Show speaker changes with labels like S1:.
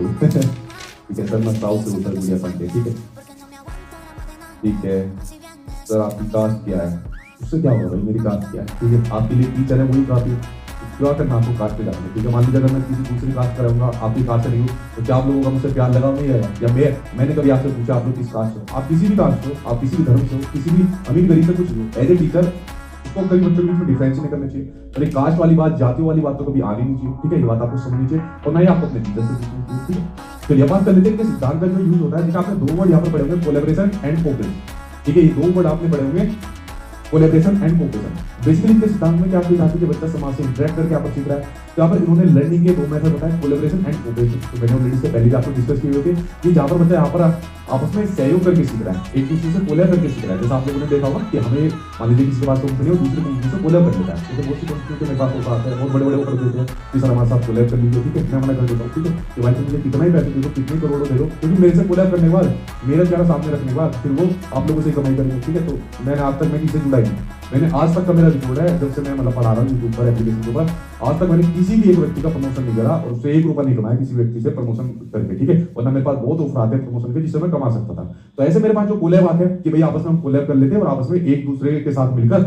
S1: ठीक है सर, मैं साउथ से उत्तर गुड़िया पांडे। ठीक है सर, आपकी कास्ट क्या है? उससे क्या होगा भाई, मेरी कास्ट क्या है? ठीक है, आपके लिए टीचर है वही काफी है। क्यों करना आपको कास्ट पे जाना? ठीक है, मान लीजिए अगर मैं किसी दूसरी कास्ट का रहूंगा, आपकी कास्ट से नहीं हूँ, तो क्या आप लोगों का मुझसे प्यार लगा नहीं रहेगा? या मैंने कभी आपसे पूछा आप लोग किस कास्ट हो? आप किसी भी कास्ट हो, आप किसी भी धर्म से हो, किसी भी अमीर गरीब से कुछ हो, एज ए टीचर उसको कभी बच्चों के बीच में डिफरेंस नहीं करना चाहिए। और ये कास्ट वाली बात, जातियों वाली बात तो कभी आनी नहीं चाहिए। ठीक है, ये बात आपको समझनी चाहिए और ना ही आपको अपने टीचर से पूछनी चाहिए। ठीक है, तो ये बात कर लेते हैं कि सिद्धांत का जो यूज होता है, जैसे आपने दो वर्ड यहाँ पर पढ़े होंगे, कोलैबोरेशन एंड कोऑपरेशन। ठीक है, ये दो वर्ड आपने पढ़े होंगे, कोलैबोरेशन एंड कोऑपरेशन। बेसिकली इनके सिद्धांत में क्या आपको जाती है, बच्चा समाज से इंटरेक्ट करके आपस सीख रहा है। तो यहाँ पर इन्होंने लर्निंग के दो मेथड बताए, कोलैबोरेशन एंड कोऑपरेशन। तो मैंने ऑलरेडी इससे पहले भी आपको डिस्कस किए होते कि जहाँ पर बच्चा यहाँ पर आपस में सहयोग करके सीख रहा है, एक दूसरे से कोलैब करके सीख रहा है। जैसे आप लोगों ने देखा होगा कि हमें मान लीजिए किसी के पास कंपनी हो, दूसरे कंपनी से कोलैब कर लेता है। जैसे बहुत सी कंपनी के मेरे पास होता है, बहुत बड़े बड़े ऑफर देते हैं कि सर हमारे साथ कोलैब कर लीजिए। ठीक है, मैं मना कर देता हूँ। ठीक है, कि भाई तुम मुझे कितना ही पैसे दे दो, कितने करोड़ों दे दो, क्योंकि मेरे से कोलैब करने के बाद, मेरा चेहरा सामने रखने के बाद फिर वो आप लोगों से कमाई करेंगे। ठीक है, तो मैंने आज तक इससे जुड़ा ही नहीं। मैंने आज तक का मेरा रिकॉर्ड है, जब से मैं मतलब पढ़ा रहा हूँ यूट्यूब पर, एप्लीकेशन के ऊपर, आज तक मैंने किसी भी एक व्यक्ति का प्रमोशन नहीं करा और उससे एक रुपया नहीं कमाया किसी व्यक्ति से प्रमोशन करके। ठीक है, वरना मेरे पास बहुत ऑफर आते हैं प्रमोशन के, जिससे मैं कमा सकता था। तो ऐसे मेरे पास जो कोलैब आते हैं कि भाई आपस में हम कोलैब कर लेते हैं और आपस में एक दूसरे के साथ मिलकर